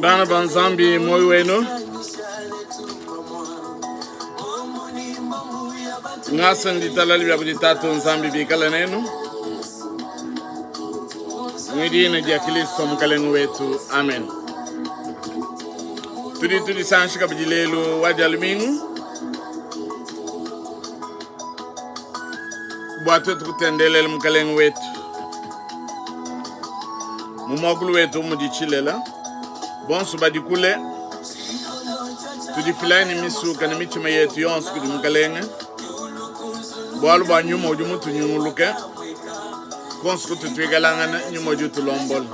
Bana banzambi moyo wenu ngasa nditalali bya kujitatu nzambi bikala nenu mwidina dia Kristo mkalengu wetu amen. Tuli sanshika bijilelo wajalumingu bwatu tukutendelele mkalengu wetu mumokulu wetu mudichilela bonsu badikule tudifilani misuka na michima yetu yonsu kudi mkalenga bwalu ba nyuma uju mutu nyunguluke konsu kututwigalanga na nyuma uju tulombol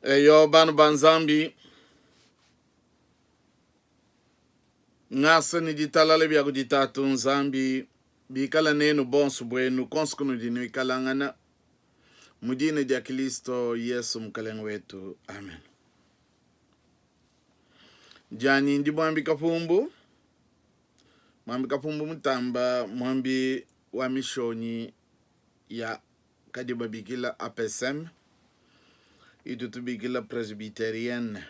eyo banu banzambi ngasa ni ditalale bya kujitatu nzambi bikala nenu bonsu bwenu konskunu dinu ikalangana mudine dia Kristo Yesu mkalengu wetu amen. Jani ndi mwambi kapumbu mutamba mwambi wa mishoni ya kadiba bigila APSM itutu bigila presbyterienne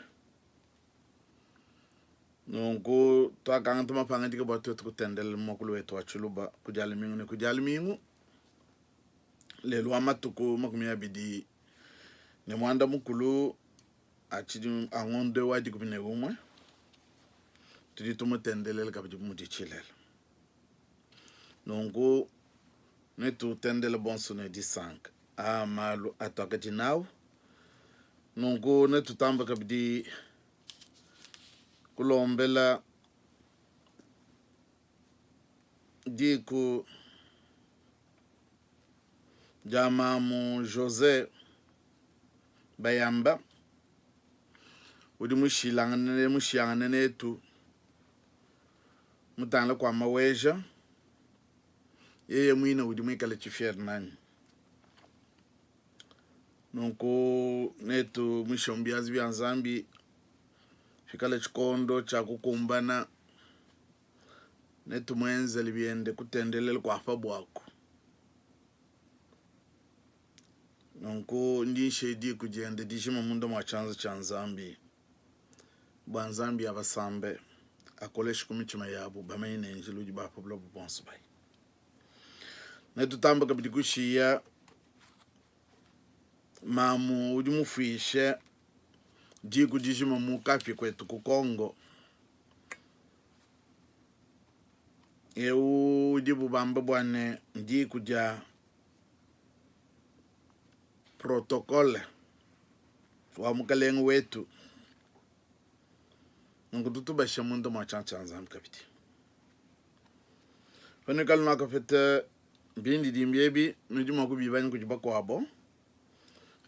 nongo twakanga tumapanga ndika batu tukutendele mokulu wetu wachuluba kujalimingu lelo amatuku makumi abidi ne mwanda mukulu achidi angonde wadi kubine umwe tudi tumutendelele kabidi mudichilele nongo netu tendele bonso ne disank malu atokati naw nongo netu tamba kabidi kulombela diku jamamu Jose Bayamba udi mushilangane netu mutangla kwa maweja yeye mwina udi mwikale chifier nani nonko netu mushombiazi bya nzambi fikale chikondo cha kukumbana netu mwenze libiende kutendelele kwa fabwako nonko ndi shedi kujende dishima mundo mwa chanzo cha nzambi bwa nzambi abasambe akolesh kumichima yabo bamaine njiluji ba pablo bonso bay netu tamba kabidi kushia mamu uji mufishe jiku dishima mukafi kwetu kukongo uji bubamba bwane jiku ja protokole wa mkalengu wetu ngututu basha mundo machancha nzambi kabiti fane kaluna kafete bindi dimbiebi nujuma kubibani kujiba kwabo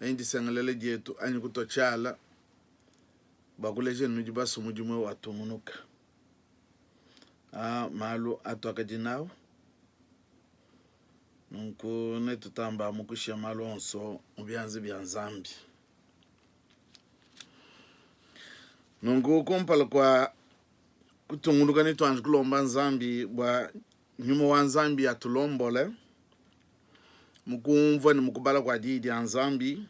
endi sengelele jetu anyi kutochala bakuleje nujiba sumujumwe watumunuka malu atwakati naw nunku netu tamba mukushia malu onso mubyanzi bya nzambi nunku kumpala kwa kutunguluka nitu anji kulomba nzambi bwa nyuma wa nzambi ya tulombole mukumva ni mukubala kwa didi ya nzambi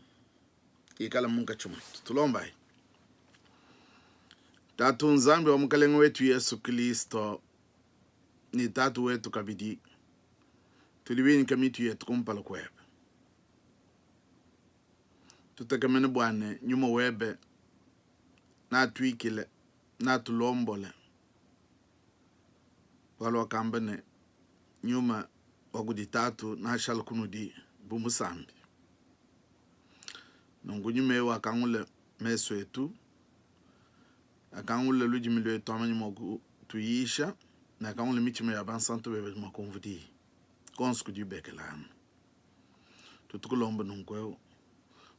ikala munka chuma tulomba tatu nzambi wa mkalengu wetu Yesu Kristo ni tatu wetu kabidi tulibini kamitu yetu kumpala kwebe tutakamene bwane nyuma webe na tuikile na tulombole walo wakambane nyuma wagudi tatu na shalkunudi bumusambi nungu nyume wakangule meso etu akangule luji milwe tomanyi moku tuisha na akangule michime ya bansanto bebe makonvudi konsku jubekelana tutukulomba nunkweo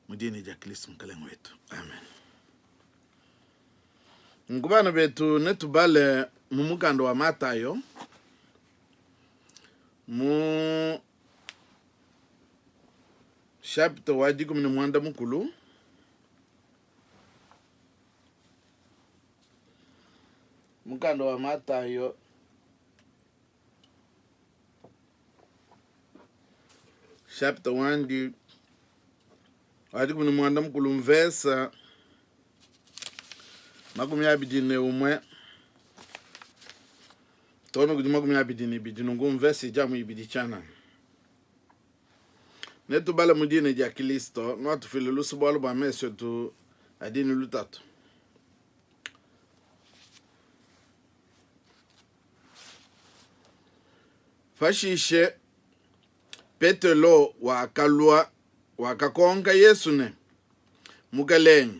mudini ja Kristo mkalengo wetu amen. Ngubana betu netubale mumukando wa Matayo mu chapter wa 10 mukulu mukando wa Matayo chapter 1 wa 10 mukulu verse makumi abidine umwe tono kudi makumi abidine bidino ngum verse jamu ibidi chana netu bala mudine ja Kristo no atufile lusubalo ba meso tu adini lutatu fashishe petelo wa kalwa wa kakonga Yesu ne mukaleng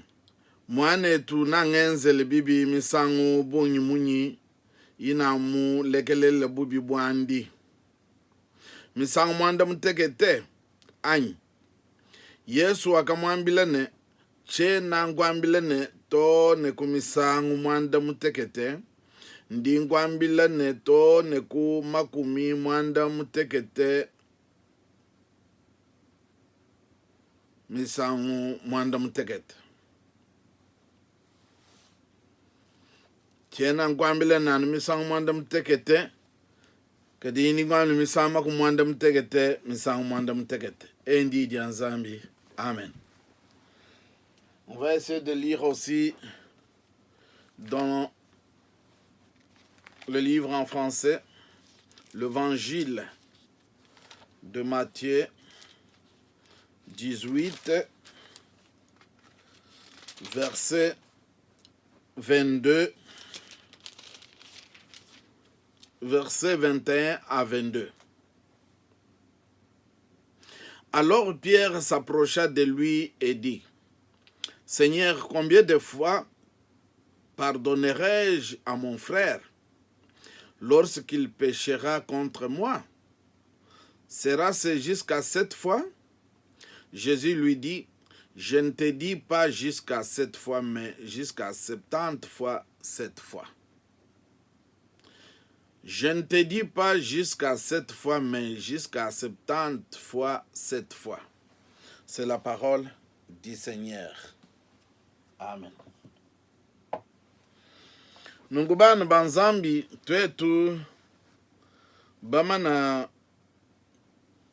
mwane tu nangenzele bibi misangu bunyi munyi ina mu lekelele bubi bwandi misangu mwanda mutekete anyi Yesu akamwambila ne che nangwambila ne to ne kumisangu mwanda mutekete ndi ngwambila ne to ne ku makumi mwanda mutekete misangu mwanda mutekete chena ngwambila nanu misangu mwanda mutekete kadini ngwambila misama ku mwanda mutekete misangu mwanda mutekete endi dianzambi amen. On va essayer de lire aussi dans le livre en français l'évangile de Matthieu 18 verset 22 versets 21 à 22. Alors Pierre s'approcha de lui et dit, Seigneur, combien de fois pardonnerai-je à mon frère lorsqu'il péchera contre moi? Sera-ce jusqu'à 7 fois? Jésus lui dit, je ne te dis pas jusqu'à 7 fois, mais jusqu'à 70 fois 7 fois. Je ne te dis pas jusqu'à 7 fois, mais jusqu'à 70 fois 7 fois. C'est la parole du Seigneur. Amen. Nungubana banzambi twetu bamana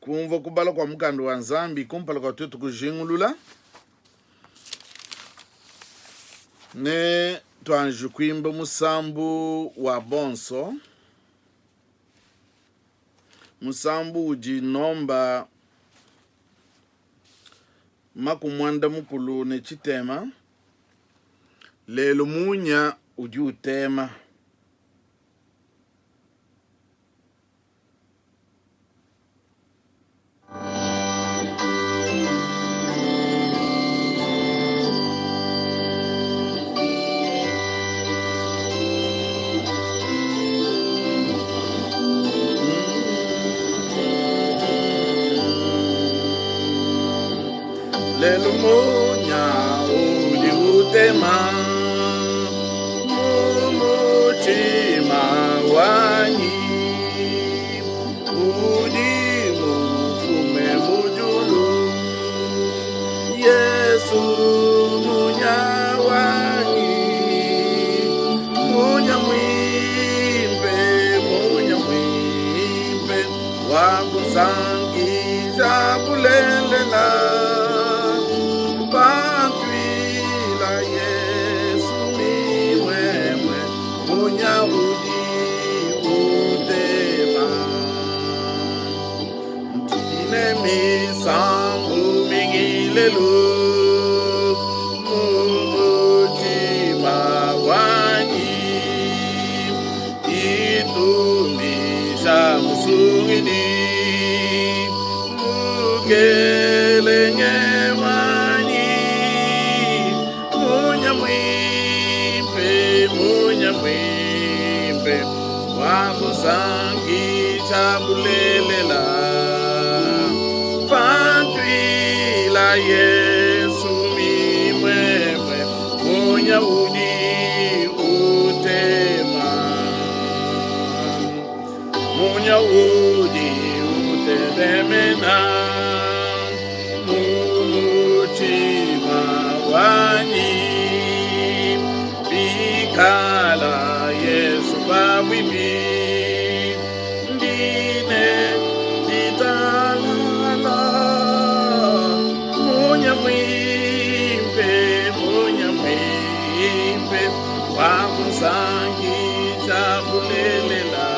kumva kubala kwa mukando wa nzambi kumpala kwa twetu kujingulula ne twanju kwimba musambu wa bonso musambu ujinomba makumwanda mukulu ne chitema lelo munya uji utema lelo munya uji utema mumuchima wanyi uji mufume mujulu Yesu munya wanyi munya mwimbe wakusangiza kulelela misangu mingilelu mumuchima wanyi itumisha musungini mukelenye wanyi munya mwimpe bakusangi chabulelela pantwila Yesu mimwemwe Munyahudi utema Munyahudi utelemena mumutima wani bikala Yesu babibi ndine ditalala munyamwimpe wakusangi chabulelela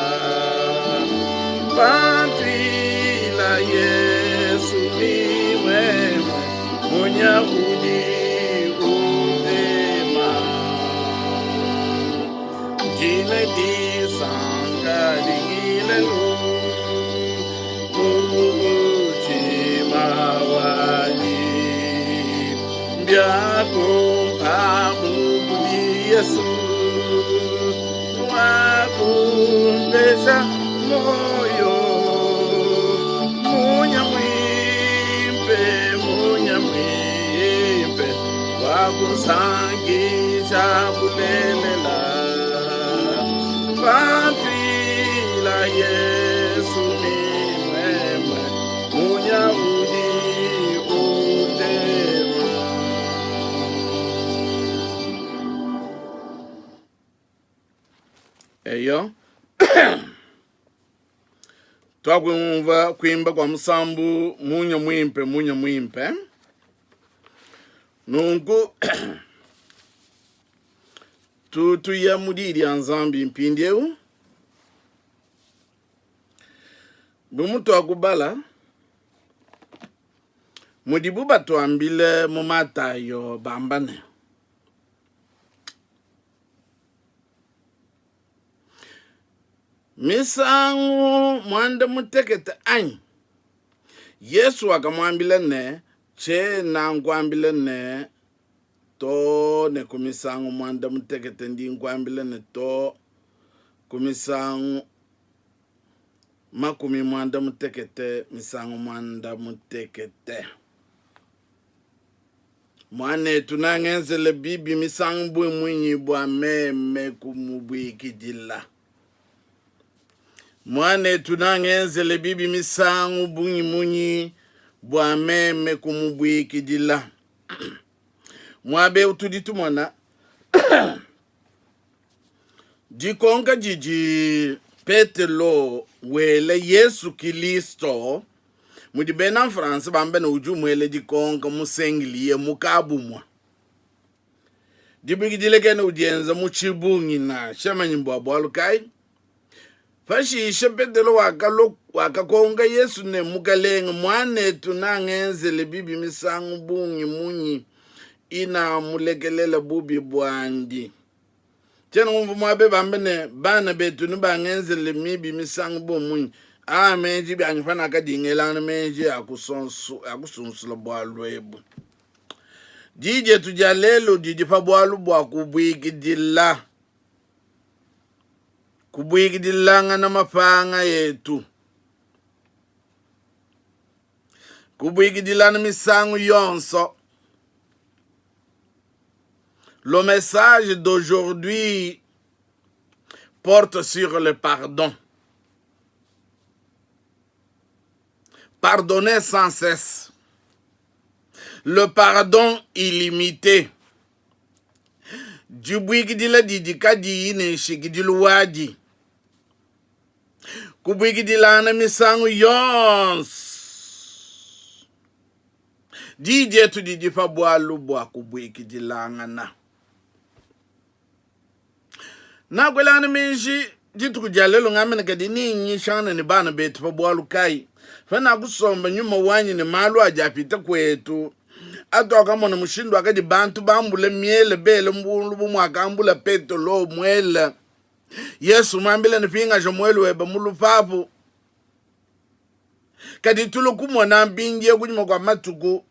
pantwila Yesu mimwemwe Munyahudi utema jine disanga dingilelo mumutima wani mbyako pamubudi Yesu wakumbesha moyo munyamwimpe wakusangi chabulelela pantwila Yesu mimwemwe Munyahudi utema. Eyo twakumva kwimba kwa musambu munyamwimpe nungu tutuya mudiri anzambi mpindyeu bumutu akubala mudibu batwambile mu Matayo bambane misangu mwanda mutekete anyi Yesu akamwambile ne che nangwambile ne to ne kumisangu mwanda mutekete ndi ngwambile ne to kumisangu makumi mwanda mutekete misangu mwanda mutekete mwane tunangenzele bibi misangu bwe mwinyi bwa meme kumubwikidila mwane tunangenzele bibi misangu bunyi munyi bwa meme kumubwikidila mwabe utuditu mwana jikonga jiji Petelo wele Yesu Kristo mudibena France bambe na uju mwele jikonga musengiliye mukabumwa dibigidile kene udienza muchibungi na shema nyimbo abwalukai fashi Petelo wakakonga Yesu ne mukalenga mwane tunangenzele bibi misangu bungi munyi ina mulekelela bubi bwandi tena umvu mwabe bambene bana betu nibangenzele mibi misangu bomunyi meji byanyifana akadingelana meji akusunsula bwalwebu dije tujalelo dije pa bwalu bwa kubwigidilanga na mapanga yetu kubwigidilana misangu yonso. Le message d'aujourd'hui porte sur le pardon. Pardonner sans cesse. Le pardon illimité. Jubwigidila didikadi ine shigidiluwadi. Kubwigidila na misangu yons. Dije tu didi fa bwalu bwa kubwigidila ngana. Na kwelana menji jitu kujalelo ngamene kadi ninyi shana ni bana betu fa bwalu kai. Fana kusomba nyuma wanyi ni malu ajapita kwetu. Atoka mwana mushindu akadi bantu bambule miele bele mbulu mwakambula peto lo mwele. Yesu mambile ni pinga jomwelu weba mulu papu. Kadi tulu kumwana mbingie kunyuma kwa matuku.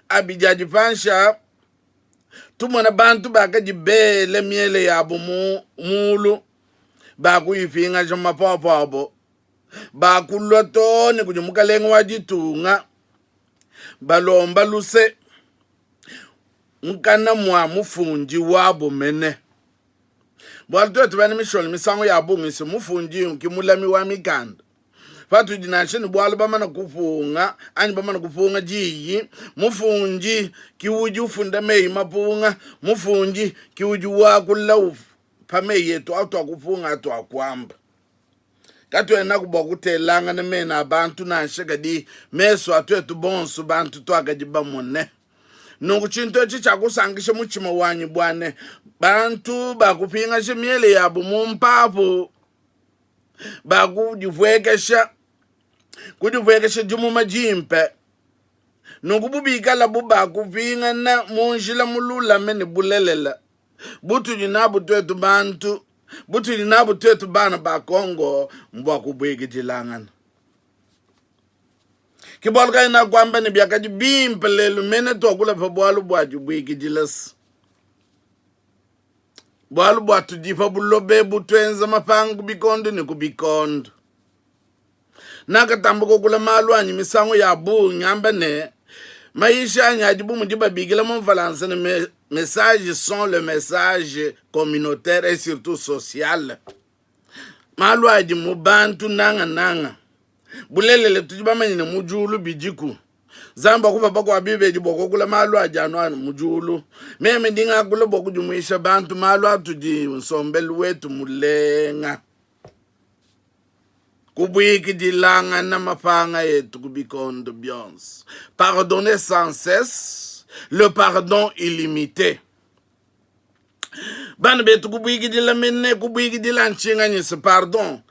Abijadi fansha. Tumwana bantu bakadi bele miele yabu mulu. ba ku ifinga joma popo ba ku lotoni kujumuka lengo wajitunga balomba luse nkana mwa mufunji wabo mene bwalto tubani mishol misango ya bungisi mufunji nkimulami wa mikanda fatu dinashini bwalu bamana kufunga anyi bamana kufunga jiyi mufunji kiwuju funda mei mapunga mufunji kiwuju wakula pame yetu atu akufunga atu akwamba katu ena kubokutelanga ne mena abantu nashaka di meso atu etu bonsu bantu to agajiba mone nungu chinto chicha kusangisha muchima wanyi bwane bantu bakupinga shimiele yabu mumpapu bakujivwekesha jumu majimpe nungu bubikala bubakupinga na munjila mulula meni bulelela butu jinabu twetu bantu butu jinabu twetu bana ba Kongo mbwa kubwege jilangana kibolga ina kwamba ni biakaji bimpelelu mene tokula pa bwalu bwaju bwege jilas bwalu bwatu jipa bulobe butwenza mapangu bikondo ni kubikondo naka tambuko kula malu anyi misango ya bu nyamba ne maisha anyajibu mujiba bigila mon valance ne messages sont le message communautaire et surtout social malu aji mubantu nanga bulelele tujiba manyine mujulu bijiku zamba kuva bako abibe jiboko kula malu ajano mujulu meme ndinga kula boku jumuisha bantu malu atuji nsombelu wetu mulenga kubwiki dilanga na mapanga yetu kubikondo bionze pardonner sans cesse le pardon illimité bana betu kubwiki dila menne kubwiki dila nchinga nyise pardon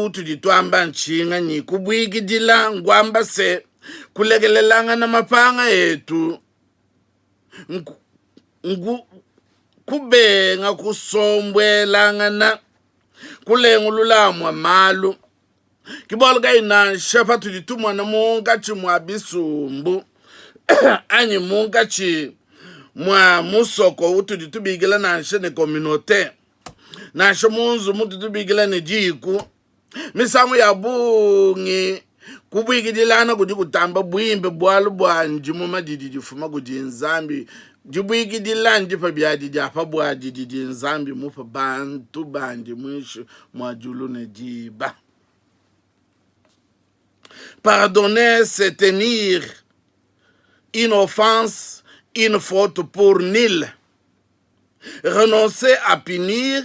utu ditwamba nchinga nyi kubwiki dila ngwamba se kulegelelanga na mapanga yetu kubenga kusombwelanga na kulengululamwa malu kibolga ina shefa tulitumwa na munga chimwa bisumbu anyi munga chi mwa musoko utu ditubigila na nshene communauté na shamunzu mutu tubigila ne jiku misango ya bungi kubwigidilana kudi kutamba bwimbe bwalu bwanji mumadididi fuma kudi nzambi jibwigidilana jipa biadi japa bwaji didi nzambi mufa bantu bandi mwishu mwajulu ne jiba. Pardonner, c'est tenir une offense, une faute pour nul. Renoncer à punir,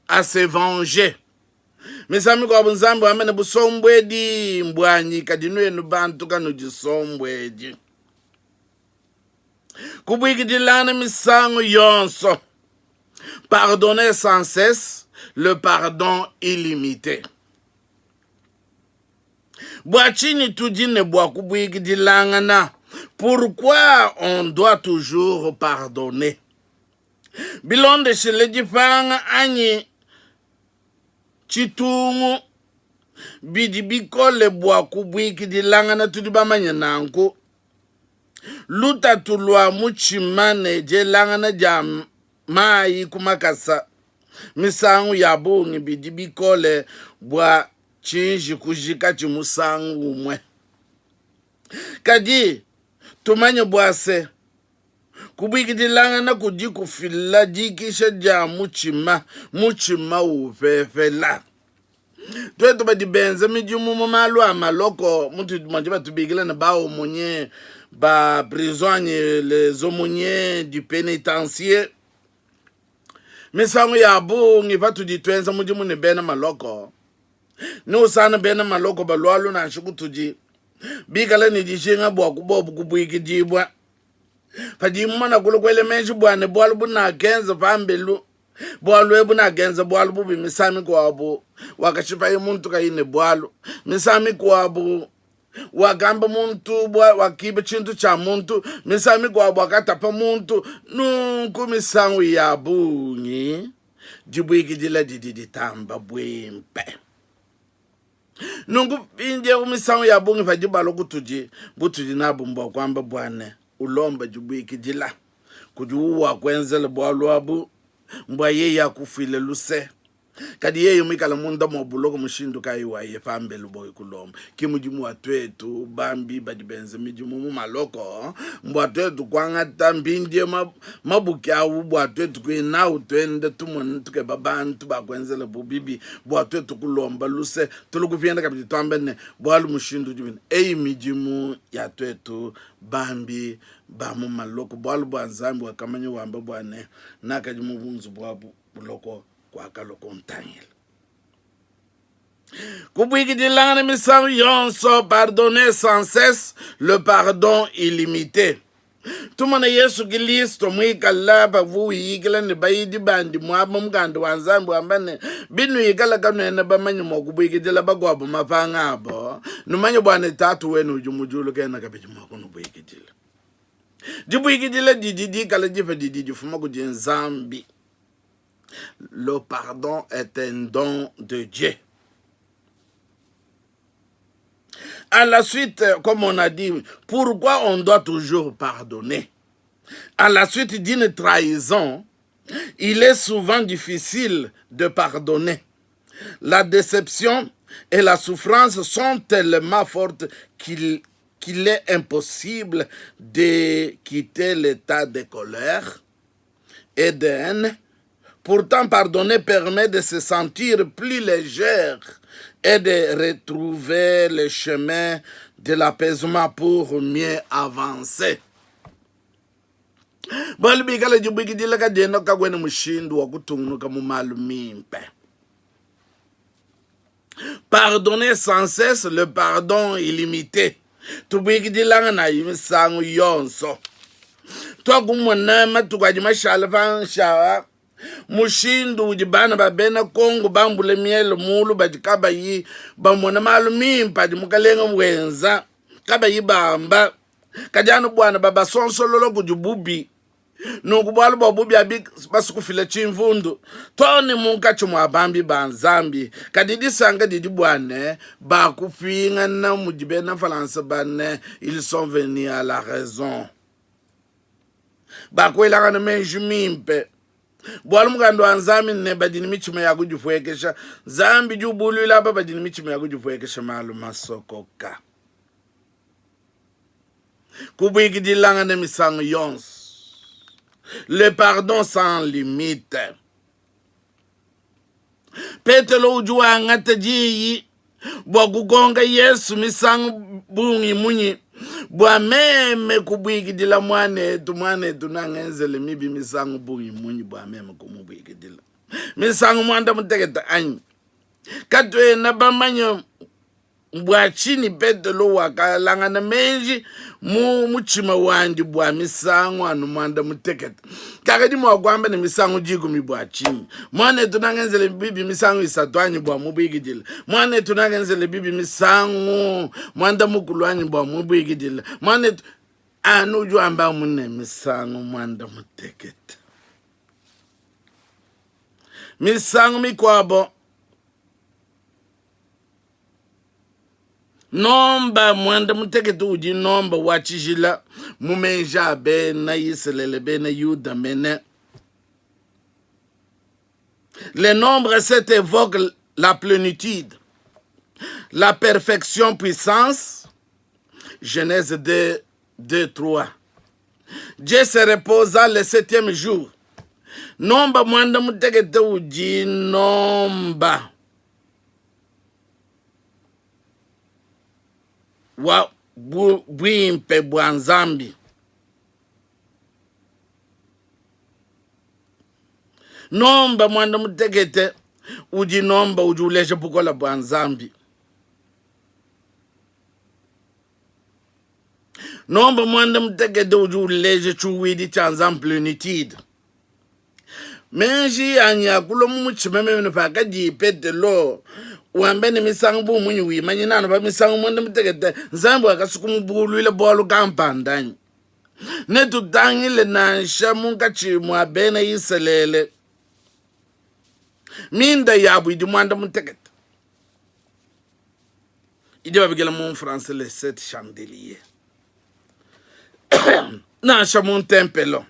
à se venger. Misami kwa bunzambu amene busombwedi mbwanyi kadinwe nubantu kanu jisombwedi. Kubwigidilana misango yonso. Pardonner sans cesse, le pardon illimité. Bwachini tudine bwa kubwigidilanga na. Pourquoi on doit toujours pardonner? Bilonde shilejifanga anyi chitungu bidi bikole bwa kubwigidilanga na tudibamanya nanku. Luta tulwa muchimane jelanga na jam mai kumakasa. Misangu ya bungi bidi bikole bwa chinji kujika chimusangu mwe. Kadi tumanye bwase kubwigidilanga na kudi kufila jikisha ja muchima ufefela. Twetu ba dibenze mijumu mumalu amaloko mutu majiba tubigila na bao monye ba prisonnier les aumôniers du pénitencier. Misangu ya bungi patu ditwenza mujimu ni bena maloko. Ni usana bena maloko balwalu na shukutuji. Bikala ni jishinga bwa kubobu kubwigidibwa. Padi mwana kulukwele menshi bwane bwalu buna genza pambelu. Bwalu ebu na genza bwalu bubi misami kwa abu. Wakashipa yi muntu kaine bwalu. Misami kwa abu. Wakamba muntu wakiba chintu cha muntu. Misami kwa abu wakatapa muntu. Nunku misangu ya bungi. Jibwigidila dididitamba bwempe. Nungu pinje umisangu ya bungi fajibalo kutuji. Butuji nabu mbwa kwamba bwane. Ulomba jibwigidila. Kujuwa kwenzele bwalu abu. Mbwa ye ya kufile luse. kadi ye yumikala munda mobuloko mushindu kaiwa ye pambele boy kulomba kimujimu watwetu bambi badibenze mijimu mu maloko mbwatwetu kwanga tambindie mabuki awu bwatwetu kwina utwende tumone tuke babantu bakwenzele bubibi bwatwetu kulomba luse tulukupyenda kabiti twambene bwalu mushindu jibine eyi mijimu yatwetu bambi bamu maloko bwalu bwanzambi wakamanye wamba bwane nakajimu bunzu bwabu buloko kwa kaloko ntangela kubwikidilanga misango yonso pardonner sans cesse le pardon illimité tumana Yesu Kristo mwikala bavu yikala ne bayidi bandi mwaba muganda wanzambi wambane binu yikala kanwena bamanyi mokubwikidila bagwabo mapanga abo numanyi bwana tatu wenu ujumujulu kena kabiji mwakono bwikidila dibwikidila didi kala jifa didi fuma kujenzambi. Le pardon est un don de Dieu. À la suite, comme on a dit, pourquoi on doit toujours pardonner? À la suite d'une trahison, il est souvent difficile de pardonner. La déception et la souffrance sont tellement fortes qu'il est impossible de quitter l'état de colère et de haine. Pourtant, pardonner permet de se sentir plus légère et de retrouver le chemin de l'apaisement pour mieux avancer. Pardonner sans cesse, le pardon illimité. Mushindu ujibana babena Kongo bambule miele mulu bajikaba yi bamona malumi mpadi mukalenga mwenza kaba yi bamba kajana bwana baba sonsololo kujububi nukubwalu babubi abi basukufile chimvundu toni munka chumwa bambi banzambi kadidi sanga didi bwane bakupinga na mujibena falansa bane ils sont venus à la raison bakwelanga na menjumimpe bwala mugando anzami ne badini michimo ya kujufwekesha zambi jubulu laba badini michimo ya kujufwekesha malu masokoka kubwikidilanga ne misango yons le pardon sans limite petelo ujua ngata jiyi bwa kugonga Yesu misango bungi munyi bwa meme kubwikidila mwanetu nangenzele mibi misango bungi munyi bwa meme kumubwikidila misango mwanda mutegeta anyi katwe na bamanyo bwa chini petelo wakalanga na menji muchima wandi bwa misango anu mwanda mutegeta kakadi mwagwamba ni misango jigu mi bwa chini mwane tunangenzele bibi misango isatwanyi bwa mubwikidila mwane tunangenzele bibi misango mwanda mukulwanyi bwa mubwikidila mwane anu juamba mune misango mwanda mutegeta misango mikwabo nomba mwanda mutegeta uji nomba wachijila mumenja be na Yiselele be na Yuda mene. Les nombres cet évoque la plénitude, la perfection, puissance. Genèse 2, 3. Dieu se reposa le 7e jour. Nomba mwanda mutegeta uji nomba wa bwimpe bwanzambi nomba mwanda mutegete uji nomba uji uleshe bukola bwanzambi nomba mwanda mutegete uji uleshe chuwidi chanzam plenitude menji anya kulo muchimeme nipaka jipete lo uambeni misangu bu munyi wimanyi nana ba misangu mwanda mutegete nzambu akasukumumbulu ile bolu kampandanyi netu tangi le nansha munga chimu abena Yiselele minda yabu idi mwanda mutegete idi babigela mon français les 7 chandeliers nansha mon tempelo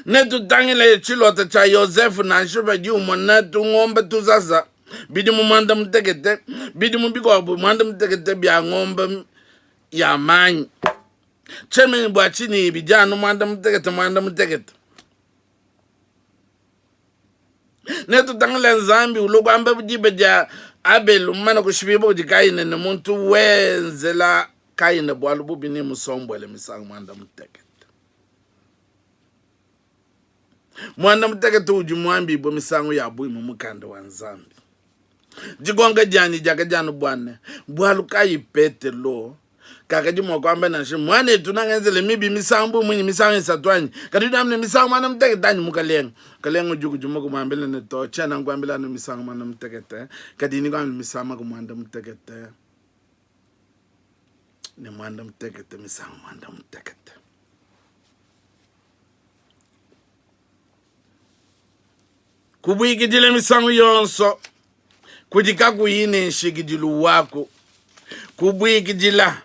Netu tangile chilota cha Yosefu na shiba jumo netu ngombe tu sasa. Bidi mu manda mtekete. Bidi mu biko manda mtekete bia ngombe ya manyi. Cheme mbwa chini bijano manda mtekete. Netu tangile nzambi ulogu ambe bujibe ja abelu mana kushibibo jikaine ne muntu wenzela kaine bwalu bubini musombwele misangu manda mtekete. Mwana mtekete ujumwambi ibo misangu ya bui mumukande wa nzambi. Jigonga jani jaga janu bwane. Bwalu kayi pete lo. Kakaji mwakwamba na shi. Mwane tunangenzele mibi misangu mwenye misangu isatwanyi. Kadidamne misangu mwana mtekete anyi mukalenga. Kalenga juku jumuku mwambile neto. Chena ngwambila na misangu mwana mtekete. Kadini kwa misangu mwana mtekete. Ni mwana mtekete misangu mwana mtekete. Kubwikidile misangu yonso. Kujika kuyine nshikidilu wako. Kubwikidila.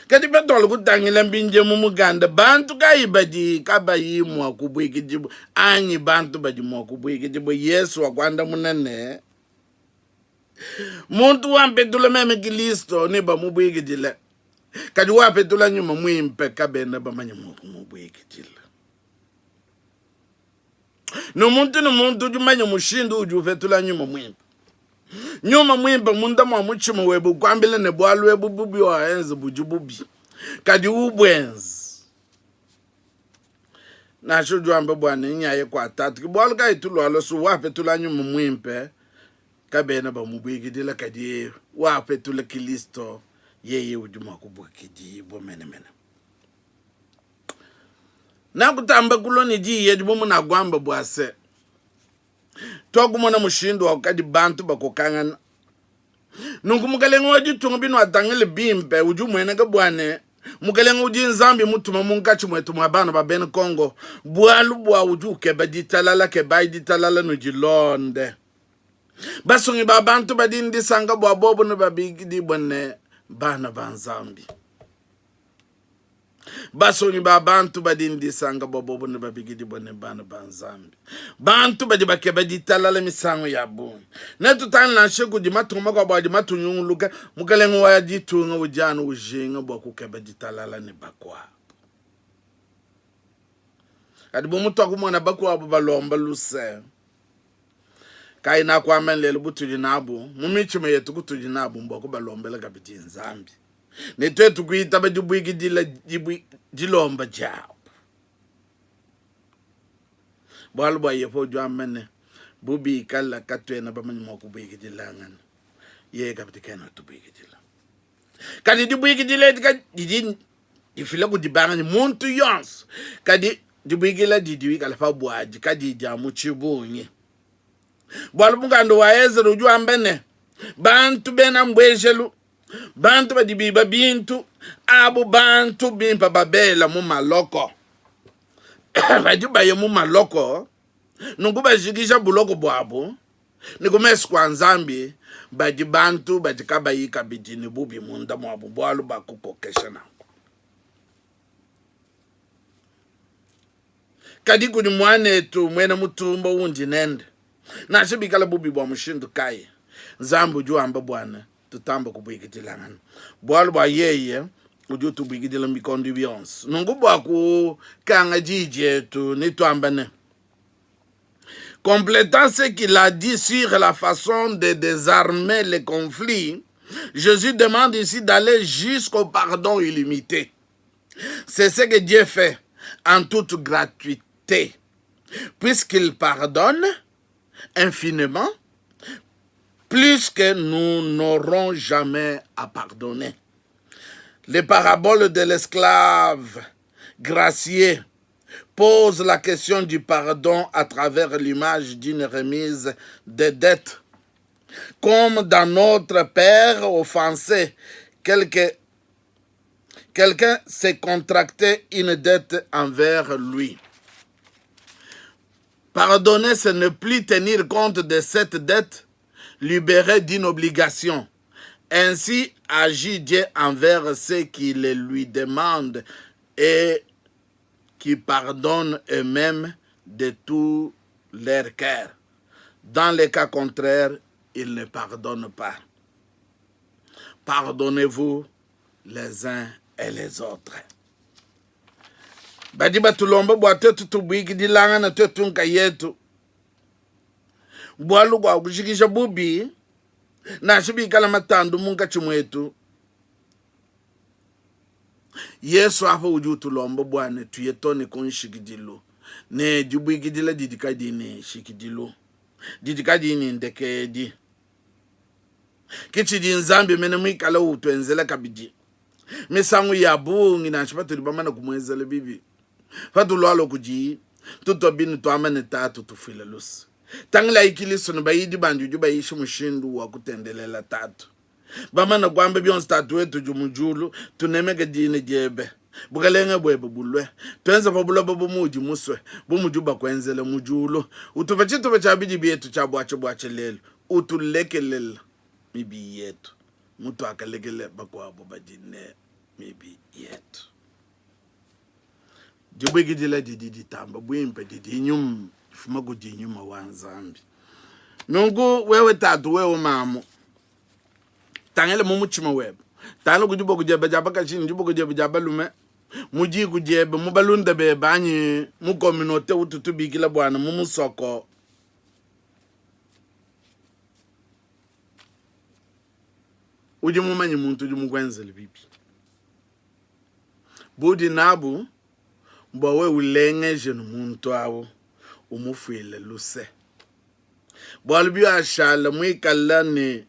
Kati petolo kutangila mbinje mumuganda. Bantu kaibadi kabayimwa kubwikidibu. Anyi bantu badi mwa kubwikidibu. Yesu wakwanda munene. Muntu wampetula meme kilisto niba mubwikidile. Kati wapetula nyuma mwimpe kabenda bamanya mubwikidile. No muntu jumanya mushindu ujufetula nyuma mwimpe. Nyuma mwimpe munda mwa muchima webu kwambile ne bwalu webu bubi wa enzi bujububi. Kadi ubwenzi. Na shuju ambe bwane nyaye kwa tatu. Kibwalu kai tulu alosu wapetula nyuma mwimpe. Kabena ba mubwikidile kadi wapetula kilisto. Yeye ujuma kubwikidi mene. Na kutamba kuloni ji yedi bumu na gwamba bwase. Toku mwana mushindu wakadi bantu bakokangana. Nungu mukalenga waji tungabinu watangile bimpe uju mwenega bwane. Mukalenga uji nzambi mutuma mungachi mwetu mwabana babene Kongo. Bwalu bwa uju keba ditalala keba ditalala nujilonde. Basungi babantu badindi sanga bwa bobo nubabigidi bwane bana banzambi. Basoni ba bantu badindi sanga bobo ne babigidi bone bana banzambi. Bantu badi bakeba ditalala misango ya bu. Na tutana na sheku di matuma kwa badi matunyuluka mukalengo wa ditunga ujana ujinga bwa kukeba ditalala ne bakwa. Adi bo mutu akumwana bakwa balomba luse. Kai na kwa menlele butu jinabu. Mumichime yetu kutu jinabu mbo ko balombela kabiti nzambi. Netwe tukuita bajubwikidila jilomba jao. Bwalu bwa yepo jwa mene. Bubi ikala katwe na bamanyi mwakubwikidila ngana. Ye kapiti kena tubwikidila. Kadi dibwikidila didi difila kudibanga ni muntu yons. Kadi dibwikidila didi ikala pa bwaji. Kadi jamu chibunye. Bwalu mungando wa ezero ujwa mbene. Bantu bena mbwejelu. Bantu badibiba bintu. Abu bantu bimpa babela mu maloko. Badibaye mu maloko. Nunguba jikisha buloko bwabo. Nikumesi kwa nzambi. Badibantu badikabayika bidini bubi munda mwabu. Bwalu bakukokesha na. Kadiku ni mwane tu mwene mutumba unji nende. Na shibikala bubi bwa mushindu kai. Zambu jua amba bwane. Tutamba kubwikidila ngana. Bwalu bwa yeye. Uju tubwikidila mikondibiyons. Nungu bwa ku kanga jije tu nitu ambane. Complétant ce qu'il a dit sur la façon de désarmer les conflits, Jésus demande ici d'aller jusqu'au pardon illimité. C'est ce que Dieu fait en toute gratuité. Puisqu'il pardonne infiniment, plus que nous n'aurons jamais à pardonner. Les paraboles de l'esclave gracié pose la question du pardon à travers l'image d'une remise de dettes. Comme dans notre père offensé, quelqu'un s'est contracté une dette envers lui. Pardonner, c'est ne plus tenir compte de cette dette, libéré d'une obligation. Ainsi agit Dieu envers ceux qui le lui demandent et qui pardonnent eux-mêmes de tout leur cœur. Dans les cas contraires, ils ne pardonnent pas. Pardonnez-vous les uns et les autres. Badi batulomba bwa tetu tubwiki dilanga na tetu nka yetu. Bwalu kwa kushikisha bubi na shibikala matandu munka chimwetu. Yesu hapo uju tulomba bwane tuyetone kon shikidilo. Ne jubwiki dila didika dini shikidilo. Didika dini ndeke di. Kichi di nzambi mene mwikala utuenzela kabidi. Misangu ya bungi na shipatu libama na kumwezele bibi. Fatu lwalo kuji. Tuto bini tuamane tatu tufile lusi. Tangla ikiliso nubayidi bandu juba ishi mushindu wa kutendelela tatu. Bama na kwambe bionsi tatu wetu jumujulu. Tunemeke dine jebe. Bukalenge bwebe bulwe. Tuenza pabula babu muji muswe. Bumujuba kwenzele mujulu. Utupachitu pachabidi bietu chabuache lelu. Utulekelela mibi yetu. Mutu akalekele bakwabo badine mibi yetu. Jubweki dila didi tamba. Bwimpe didi nyum. Fumagu di nyuma wanzambi. Nungu wewe tatu wewe mamu. Tangele mumuchima web. Tangele kujubo kujebe jaba kachini. Jubo kujebe jaba lume. Muji kujebe. Mubalunda bebe. Anyi mukominote ututubi kila bwana. Mumusoko. Uji mumanyi muntu uji mugwenzele bibi. Budi nabu. Mbawe ulenge jenu muntu awo. Umufuile luse. Bwalbiyo ashala mwikala ni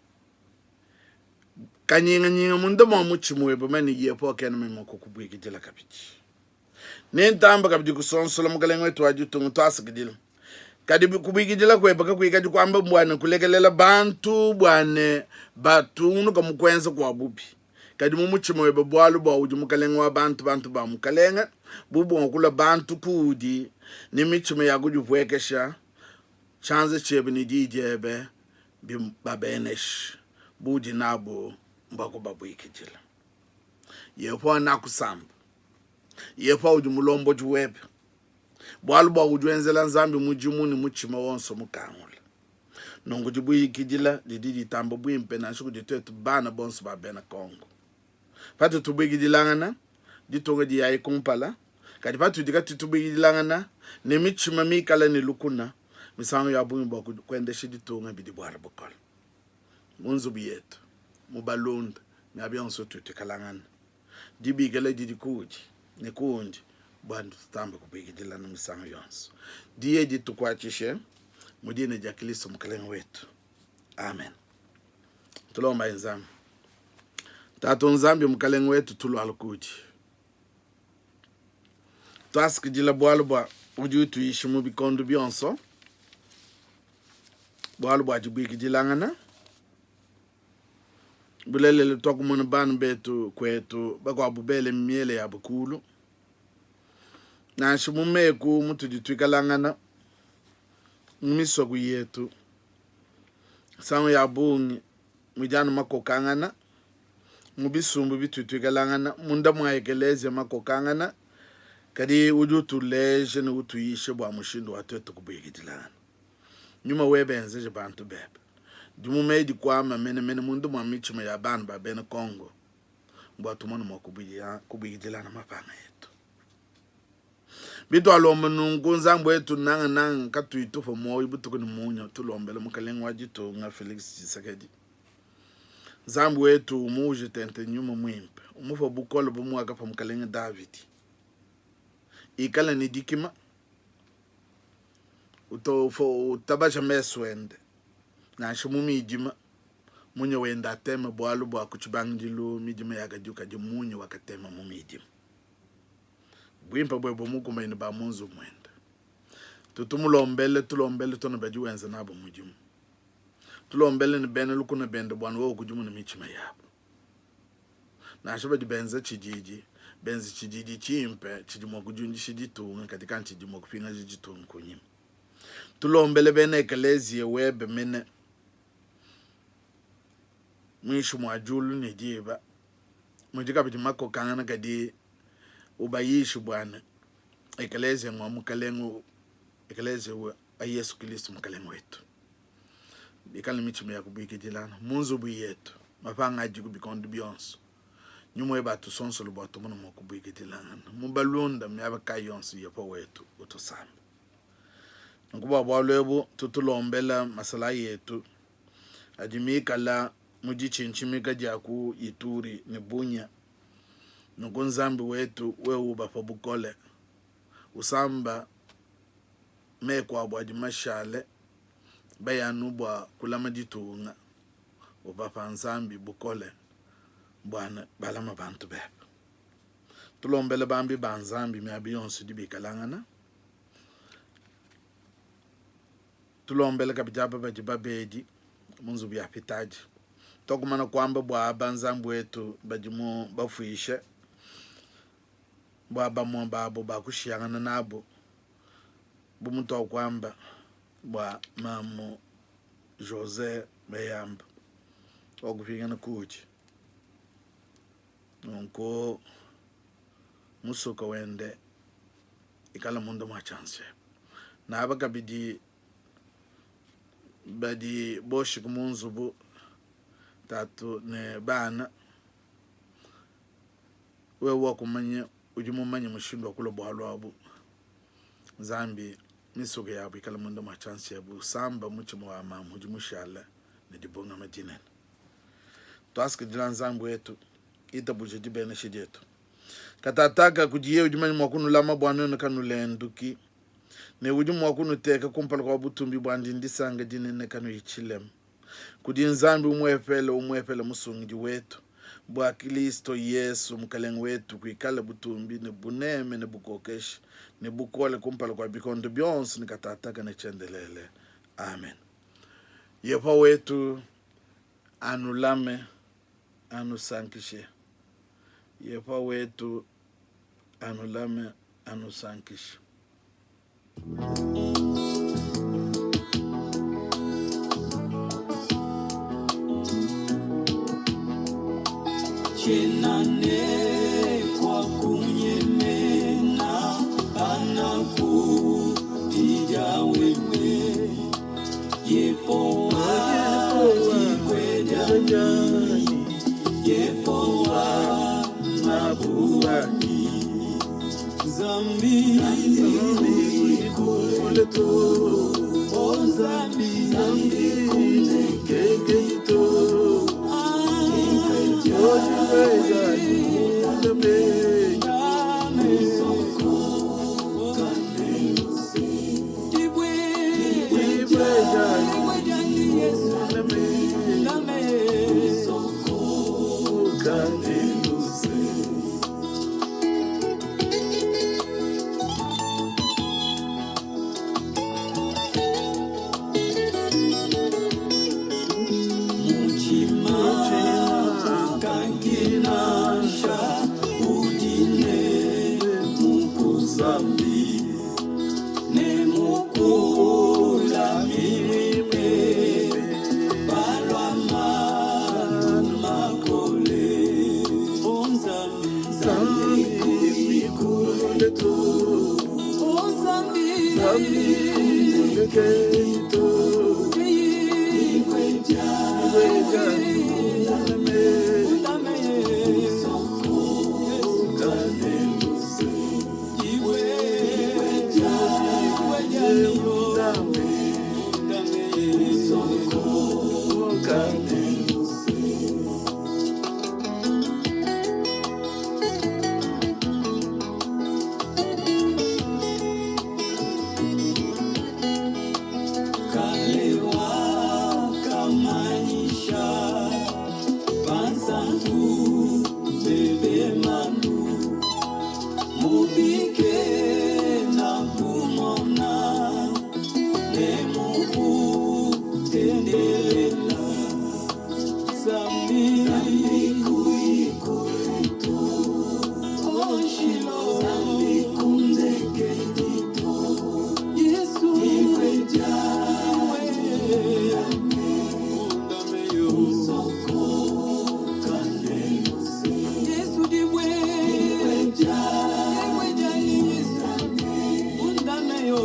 kanyinga mundo mwamuchimwebe mani yepo kena mwimoko kubwikidila kabidi. Nintamba kabidi kusonsula mkalenga wetu wajutungu tuasikidila. Kadi kubwikidila kweba kakwikadi kwamba mbwane kulekelela bantu bwane batunu kamukwenza kwa bubi. Kadi mumuchimwebe bwalu bwa uji mkalenga wa bantu ba mkalenga. Bubu ngokula bantu kudi. Nimichime ya kuju pwekesha. Chanze chebe ni dijebe. Babenesh. Budi nabo mbako babu ikijila. Yepo anakusamba. Yepo uju mulombo juwebe. Bwalu ba uju enzela nzambi mujimuni muchime wonso mukangula. Nongo jubu ikijila. Didi tambo bwimpe na shuku jitetu bana bonso babena Kongo. Patu tubu ikijilangana. Ditonga di ya kumpala. Kadi patu dika tutubigilangana ne michima mikala ne lukuna misango ya bunyi boku kwende shidi tonga bidi bwara bokol munzu biyetu mubalunda nabiyonso tutukalangana dibigele didi kuji ne kundi bandu tamba kubigilana misango yonso diye ditukwatishe mudine jakiliso mkalenga wetu amen tulomba nzambi tatu nzambi mkalenga wetu tulu alukuji Tuaski jila bwalubwa uju tuishi mubikondo bionso. Bwalubwa jibwiki jilangana. Bulele toku mwana banu betu kwetu. Bakwa bubele miele ya bukulu. Na shimumeku mutu jituika langana. Misogu yetu. Sangu ya bungi. Mwijanu makokangana. Mubisumbu bituika langana. Munda mwaekeleze makokangana. Kadi ujutu leje na utuishe bwa mushindo watu kubwigidilana. Nyuma webenze je bantu bebe. Jumu meidi kwama mene mundu mwamichima ya banu babene Kongo. Mbwa tumonu mwa kubwigidilana mapanga yetu. Bitu alomba nungu nzambu yetu nanga katu itufa mwa ibutu kuni munya. Tulombele mkalengu wajitu nga Felix Tshisekedi. Nzambu yetu umuje tente nyuma mwimpe. Umufa bukolo bumuaka pa mkalengu David. Ikala ni dikima. Utabaja mesu wende. Na shimu mijima. Munye wenda atema bwalu bwa kuchibangilu. Mijima ya gajuka di munye wakatema mumijima. Bwimpa bwebo mukuma iniba munzu mwenda. Tutumulombele tuna baju wenza nabo mujima. Tulombele ni bene luku na bende bwanu wao kujumu na michima yabo. Na shiba di benza chijiji. Benzi chijiji chimpe, chijimo kujunji shijitunga katika chijimo kupinga shijitunga kunyima. Tulombele bene ekelezi ya webe mene. Mwishu mwajulu ni jiba. Mwajika piti mako kangana kadi ubayishu bwane. ekelezia ngwa mukalengu ekelezia wa Yesu Kristo mukalengu wetu bikala michimo ya kubikidilana munzu bu yetu mapanga ajiku bikondo byonso nyumwe batu sonso luboto muno mokubikidilana mubalunda myaba kayonso yepo wetu utosamba nguba bwalwebo tutulombela masala yetu ajimika la mujichinchimika jaku Ituri ni Bunya nukunzambi wetu weuba pa Bukole usamba mekwa bwa dimashale bayanu bwa kulama ditunga ubapa nzambi Bukole bwana balama bantu bebe tulombele bambi banzambi myabiyonso dibikalangana tulombele kabijaba bajibabedi munzu bya pitaji tokumana kwamba bwa banzambi wetu bajimu bafuishe bwa bamwa babo bakushiyangana nabo bumuto kwamba bwa mamu Jose Bayamba okufingana kuchi nonko musuka wende ikala mundo mwa chance na abakabidi badi boshi kumunzu bu tatu ne bana wewe kumanya ujimumanya mushindo kulo bwalwabo zambi misuka yabo ikala mundo mwa chance yabu samba muchimo wa mamu ujimushala ne dibonga madinen twaske dilan zambu wetu itabuje dibene shijetu katataka kujiye ujimanya mwakunu lama bwanone kanulenduki ne ujumu wakunu teka kumpala kwa butumbi bwandi ndisanga dinene kanu ichilem kudi nzambi umwepele musungi wetu bwa Kristo Yesu mukalengu wetu kuikala butumbi ne buneme ne bukokeshi ne bukole kumpala kwa bikondo byonsi ni katataka ne chendelele amen. Yepa wetu anulame anusankishe yepa wetu anulame anusankishe Chenane kwa kunyemena anaku ijawewe yepo wakikwejani yepo wa mabuani zambi kuleto o zambi kumtekekeito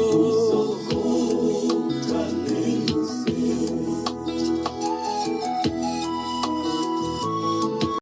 oh.